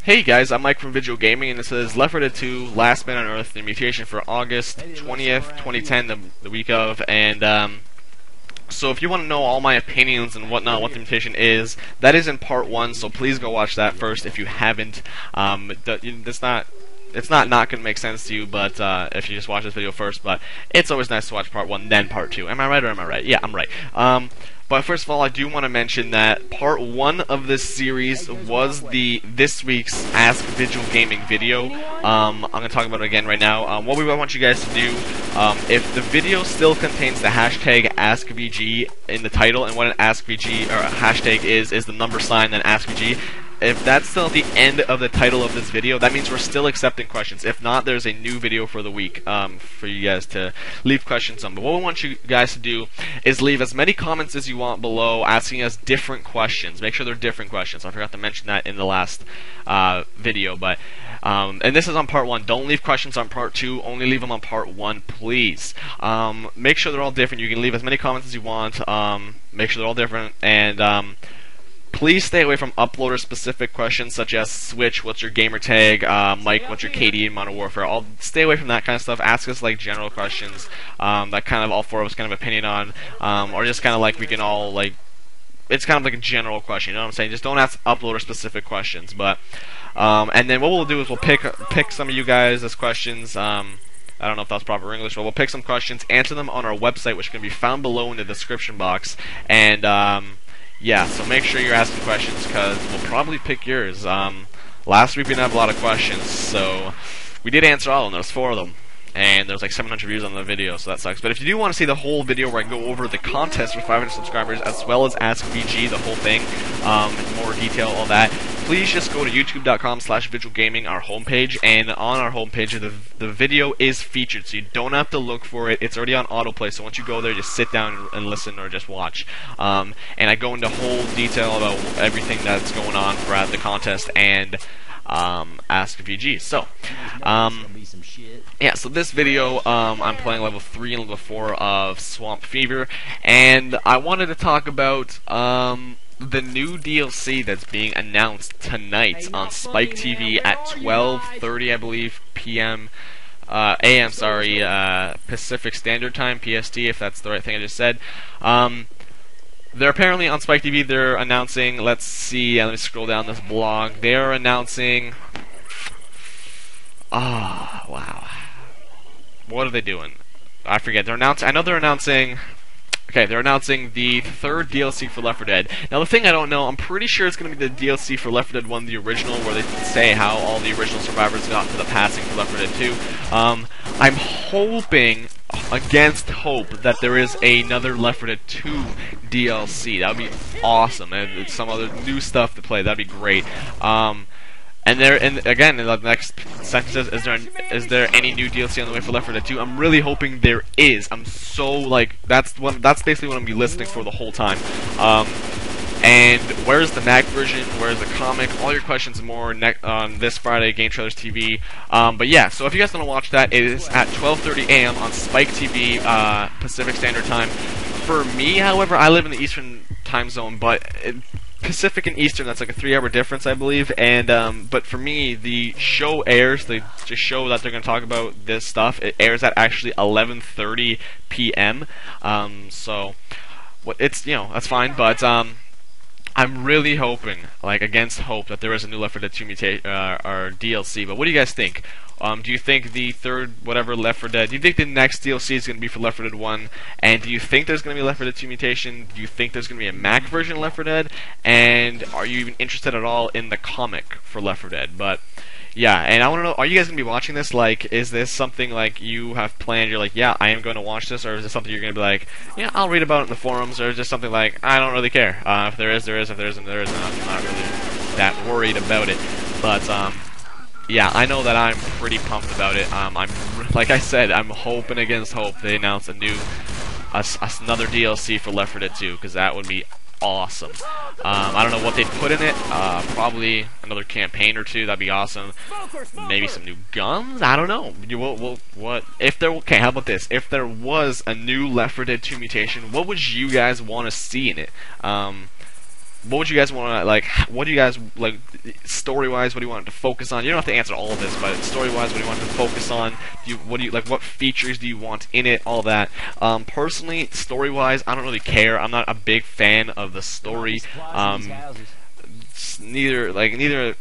Hey guys, I'm Mike from Vigil Gaming, and this is Left 4 Dead 2 Last Man on Earth, the mutation for August 20th, 2010, the week of, and so if you want to know all my opinions and whatnot, what the mutation is, that is in part 1, so please go watch that first if you haven't. It's not going to make sense to you, but if you just watch this video first, but it's always nice to watch part 1, then part 2. Am I right or am I right? Yeah, I'm right. But first of all, I do want to mention that part 1 of this series was this week's Ask Vigil Gaming video. I'm going to talk about it again right now. What we want you guys to do, if the video still contains the hashtag AskVG in the title, and what an AskVG or a hashtag is the number sign, then AskVG. If that's still at the end of the title of this video, that means we're still accepting questions. If not, there's a new video for the week for you guys to leave questions on. But what we want you guys to do is leave as many comments as you want below asking us different questions. Make sure they're different questions. I forgot to mention that in the last video. But and this is on part 1. Don't leave questions on part 2. Only leave them on part 1, please. Make sure they're all different. You can leave as many comments as you want. Make sure they're all different. And please stay away from uploader-specific questions such as Switch, what's your gamer tag, Mike, what's your KD in Modern Warfare. Stay away from that kind of stuff. Ask us like general questions that kind of all four of us kind of opinion on, or just kind of like we can all like. It's kind of like a general question. You know what I'm saying? Just don't ask uploader-specific questions. But and then what we'll do is we'll pick some of you guys as questions. I don't know if that's proper English, but we'll pick some questions, answer them on our website, which can be found below in the description box, and. Yeah, so make sure you're asking questions, because we'll probably pick yours. Last week we didn't have a lot of questions, so we did answer all of them. There was 4 of them, and there's like 700 views on the video, so that sucks. But if you do want to see the whole video where I go over the contest for 500 subscribers, as well as Ask VG, the whole thing, in more detail, all that, please just go to youtube.com/vigilgaming, our homepage, and on our homepage the video is featured, so you don't have to look for it. It's already on autoplay, so once you go there, just sit down and listen or just watch. And I go into whole detail about everything that's going on for the contest and Ask VG. So, yeah, so this video, I'm playing level 3 and level 4 of Swamp Fever, and I wanted to talk about the new DLC that's being announced tonight on Spike TV at 12:30, I believe, p.m. AM, sorry, Pacific Standard Time, PST, if that's the right thing I just said. They're apparently on Spike TV, they're announcing, let's see, let me scroll down this blog, they're announcing, wow, what are they doing? I forget, I know they're announcing, okay, they're announcing the 3rd DLC for Left 4 Dead. Now the thing I don't know, I'm pretty sure it's going to be the DLC for Left 4 Dead 1, the original, where they say how all the original survivors got to the passing for Left 4 Dead 2. I'm hoping, against hope, that there is another Left 4 Dead 2 DLC. That would be awesome, and some other new stuff to play. That'd be great. And again, in the next sentence says, is there any new DLC on the way for Left 4 Dead 2? I'm really hoping there is. I'm so like that's basically what I'm gonna be listening for the whole time. And where's the Mac version? Where's the comic? All your questions and more on this Friday, Game Trailers TV. But yeah, so if you guys want to watch that, it is at 12:30 a.m. on Spike TV, Pacific Standard Time. For me, however, I live in the Eastern time zone, but Pacific and Eastern, that's like a 3-hour difference, I believe. And but for me, the show airs, the show that they're going to talk about this stuff, it airs at actually 11:30 p.m. So it's, you know, that's fine, but I'm really hoping, like against hope, that there is a new Left 4 Dead 2 or DLC. But what do you guys think? Do you think the 3rd, whatever, Left 4 Dead, do you think the next DLC is going to be for Left 4 Dead 1? And do you think there's going to be Left 4 Dead 2 Mutation? Do you think there's going to be a Mac version of Left 4 Dead? And are you even interested at all in the comic for Left 4 Dead? But yeah, and I want to know, are you guys going to be watching this? Like, is this something like you have planned, you're like, yeah, I am going to watch this? Or is it something you're going to be like, yeah, I'll read about it in the forums? Or is it just something like, I don't really care. If there is, there is. If there isn't, there isn't. I'm not really that worried about it. But, yeah, I know that I'm pretty pumped about it. I'm like I said, I'm hoping against hope they announce another DLC for Left 4 Dead 2, because that would be awesome. I don't know what they'd put in it. Probably another campaign or 2. That'd be awesome. Maybe some new guns. I don't know. What if there? Okay, how about this? If there was a new Left 4 Dead 2 Mutation, what would you guys want to see in it? what would you guys want to like? What do you guys like story-wise? What do you want to focus on? You don't have to answer all of this, but story-wise, what do you want to focus on? What do you like? What features do you want in it? All that. Personally, story-wise, I don't really care. I'm not a big fan of the story. Neither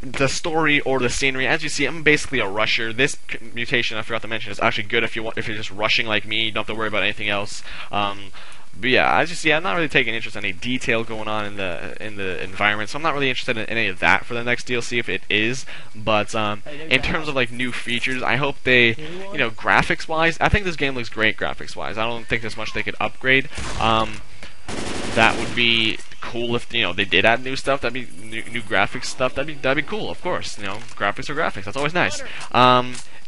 the story or the scenery. As you see, I'm basically a rusher. This mutation, I forgot to mention, is actually good if you're just rushing like me. You don't have to worry about anything else. But yeah, as you see, I'm not really taking interest in any detail going on in the environment, so I'm not really interested in any of that for the next DLC if it is. But in terms of like new features, I hope they, graphics-wise, I think this game looks great graphics-wise. I don't think there's much they could upgrade. That would be cool if they did add new stuff. That'd be new graphics stuff. That'd be cool, of course. Graphics are graphics. That's always nice.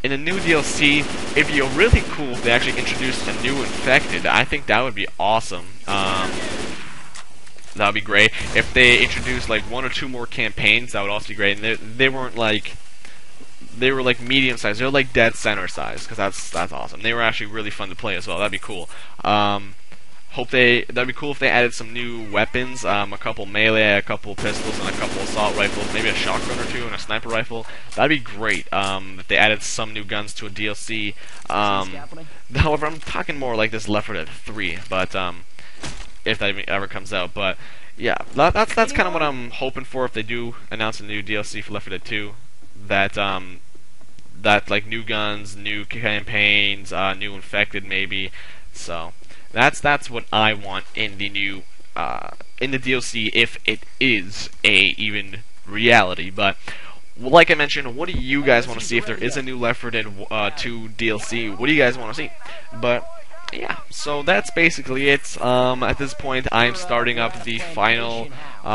In a new DLC, it'd be really cool if they actually introduced a new infected. I think that would be awesome. That would be great. If they introduced like 1 or 2 more campaigns, that would also be great. And they weren't like, they were like medium size. They were like dead center size, because that's awesome. They were actually really fun to play as well. That'd be cool. That'd be cool if they added some new weapons, a couple melee, a couple pistols, and a couple assault rifles, maybe a shotgun or 2 and a sniper rifle. That'd be great. If they added some new guns to a DLC. However, I'm talking more like this Left 4 Dead 3, but if that ever comes out. But yeah, that's kind of what I'm hoping for if they do announce a new DLC for Left 4 Dead 2. That like new guns, new campaigns, new infected maybe. So. That's what I want in the new in the DLC, if it is a even reality. But like I mentioned, what do you guys want to see if there is a new Left 4 Dead 2 DLC? What do you guys want to see? But yeah, so that's basically it. At this point, I'm starting up the final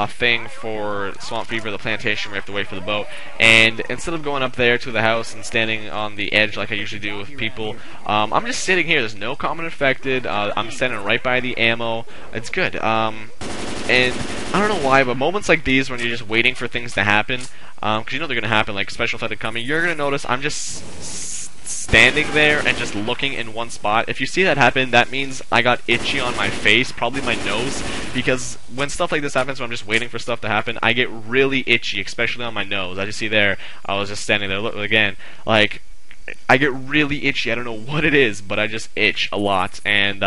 thing for Swamp Fever, the plantation. We have to wait for the boat, and instead of going up there to the house and standing on the edge like I usually do with people, I'm just sitting here. There's no common infected. I'm standing right by the ammo. It's good. And I don't know why, but moments like these when you're just waiting for things to happen, because you know they're going to happen, like special effect coming, you're going to notice I'm just standing there and just looking in one spot. If you see that happen, that means I got itchy on my face, probably my nose, because when stuff like this happens, when I'm just waiting for stuff to happen, I get really itchy, especially on my nose. As you see there, I was just standing there. Look again, like I get really itchy. I don't know what it is, but I just itch a lot, and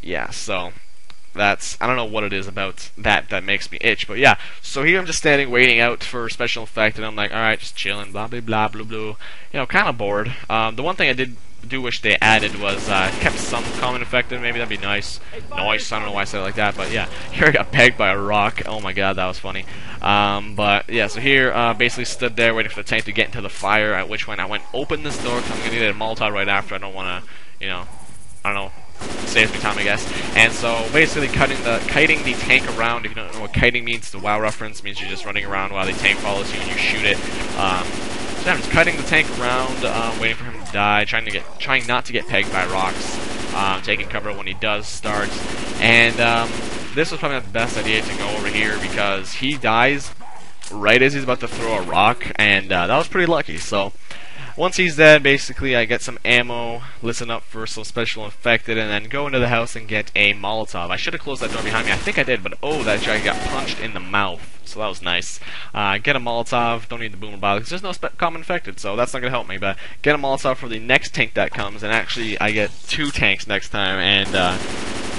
yeah, so I don't know what it is about that makes me itch, but yeah. So here I'm just standing waiting out for special effect, and I'm like, alright, just chilling, blah blah blah blah blah. Kind of bored. The one thing I do wish they added was kept some common effective. Maybe that'd be nice. Nice. I don't know why I said it like that, but yeah. Here I got pegged by a rock. Oh my god, that was funny. But yeah, so here basically stood there waiting for the tank to get into the fire. At which point I went open this door because I'm gonna need a Molotov right after. I don't want to, I don't know. Saves me time, I guess. And so basically kiting the tank around. If you don't know what kiting means, the WoW reference means you're just running around while the tank follows you and you shoot it. So I'm just kiting the tank around, waiting for him to die, trying not to get pegged by rocks, taking cover when he does start. And this was probably not the best idea to go over here because he dies right as he's about to throw a rock, and that was pretty lucky. So once he's dead, basically I get some ammo, listen up for some special infected, and then go into the house and get a Molotov. I should have closed that door behind me. I think I did, but oh, that guy got punched in the mouth. So that was nice. Get a Molotov. Don't need the boomer bottle because there's no common infected, so that's not going to help me. But get a Molotov for the next tank that comes, and actually I get 2 tanks next time, and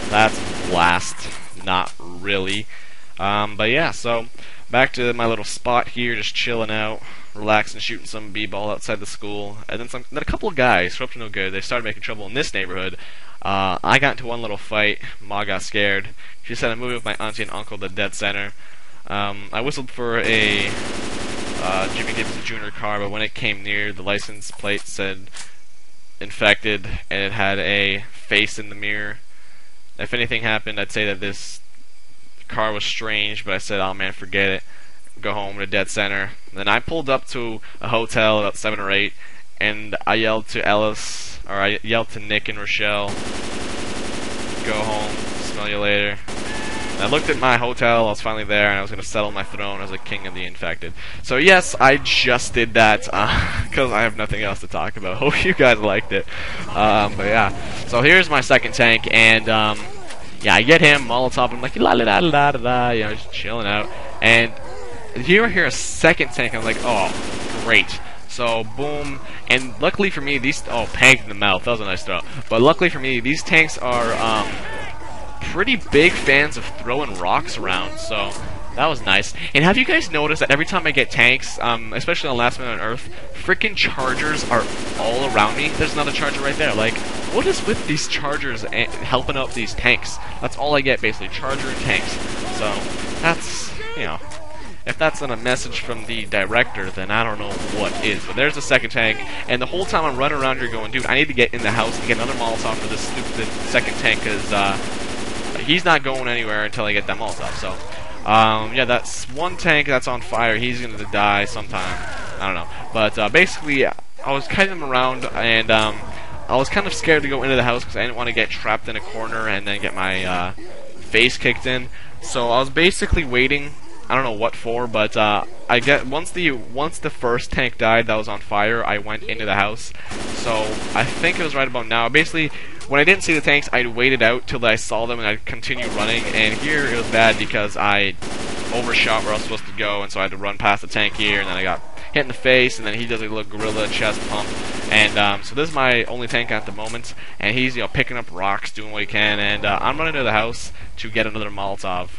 that's a blast. Not really. But yeah, so back to my little spot here, just chilling out, relaxing, shooting some b-ball outside the school, and then a couple of guys, up to no good, they started making trouble in this neighborhood. I got into one little fight. Ma got scared. She said I'm moving with my auntie and uncle to dead center. I whistled for a Jimmy Gibbs Jr. car, but when it came near, the license plate said infected, and it had a face in the mirror. If anything happened, I'd say that this car was strange, but I said, oh man, forget it. Go home to dead center. And then I pulled up to a hotel about 7 or 8, and I yelled to I yelled to Nick and Rochelle, go home, smell you later. And I looked at my hotel, I was finally there, and I was going to settle my throne as a king of the infected. So yes, I just did that, because I have nothing else to talk about. Hope you guys liked it. But yeah, so here's my second tank, and yeah, I get him, Molotov, I'm like, la la la la la la, you know, just chilling out. And here I hear a second tank, I'm like, oh, great. So, boom, and luckily for me, these, oh, panked in the mouth, that was a nice throw. But luckily for me, these tanks are, pretty big fans of throwing rocks around, so that was nice. And have you guys noticed that every time I get tanks, especially on Last Man on Earth, freaking chargers are all around me? There's another charger right there. Like, what is with these chargers helping out these tanks? That's all I get, basically, charger and tanks. So, that's, you know, if that's not a message from the director, then I don't know what is. But there's the second tank, and the whole time I'm running around here going, dude, I need to get in the house to get another Molotov for this stupid second tank, because he's not going anywhere until I get that Molotov. So, yeah, that's one tank that's on fire. He's going to die sometime. I don't know. But basically, I was kiting him around, and I was kind of scared to go into the house because I didn't want to get trapped in a corner and then get my face kicked in. So I was basically waiting. I don't know what for, but I get once the first tank died that was on fire, I went into the house. So I think it was right about now. Basically, when I didn't see the tanks, I waited out till I saw them and I'd continue running. And here it was bad because I overshot where I was supposed to go, and so I had to run past the tank here, and then I got hit in the face, and then he does a little gorilla chest pump. And so this is my only tank at the moment, and he's, you know, picking up rocks, doing what he can, and I'm running to the house to get another Molotov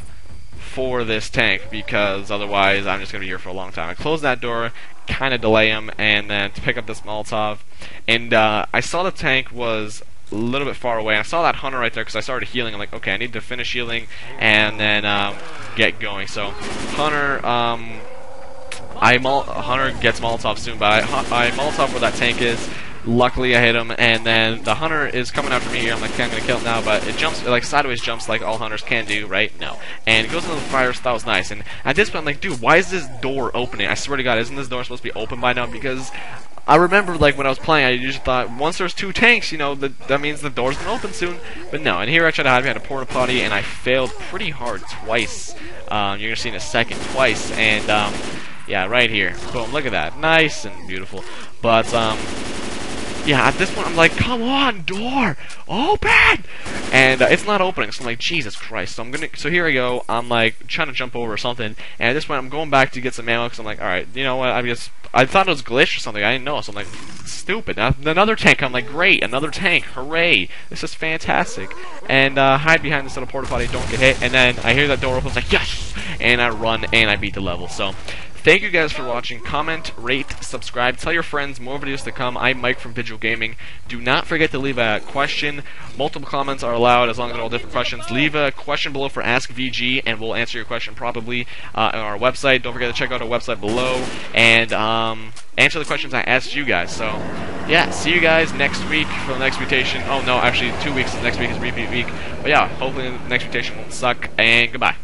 for this tank, because otherwise I'm just going to be here for a long time. I close that door, kind of delay him, and then to pick up this Molotov. And I saw the tank was a little bit far away, and I saw that hunter right there because I started healing. I'm like, okay, I need to finish healing and then get going. So hunter, hunter gets Molotov soon, but I Molotov where that tank is. Luckily, I hit him, and then the hunter is coming after me here. I'm like, okay, I'm gonna kill him now, but it jumps, like sideways jumps, like all hunters can do, right? No. And it goes into the fire, so that was nice. And at this point, I'm like, dude, why is this door opening? I swear to God, isn't this door supposed to be open by now? Because I remember, like, when I was playing, I usually thought, once there's two tanks, you know, that means the door's gonna open soon. But no, and here I tried to hide behind a porta potty, and I failed pretty hard twice. You're gonna see in a second, twice, and yeah, right here. Boom, look at that. Nice and beautiful. But, yeah, at this point, I'm like, come on, door, open! And it's not opening, so I'm like, Jesus Christ. So here I go, I'm like, trying to jump over or something, and at this point, I'm going back to get some ammo, because I'm like, alright, you know what, I thought it was glitched or something, I didn't know, so I'm like, stupid. Now, another tank, I'm like, great, another tank, hooray, this is fantastic. And hide behind this little porta potty, don't get hit, and then I hear that door open, it's like, yes! And I run, and I beat the level, so thank you guys for watching. Comment, rate, subscribe, tell your friends, more videos to come. I'm Mike from Vigil Gaming. Do not forget to leave a question. Multiple comments are allowed as long as they're all different questions. Leave a question below for Ask VG, and we'll answer your question probably on our website. Don't forget to check out our website below and answer the questions I asked you guys. So, yeah, see you guys next week for the next mutation. Oh, no, actually, 2 weeks. Next week is repeat week. But yeah, hopefully the next mutation won't suck, and goodbye.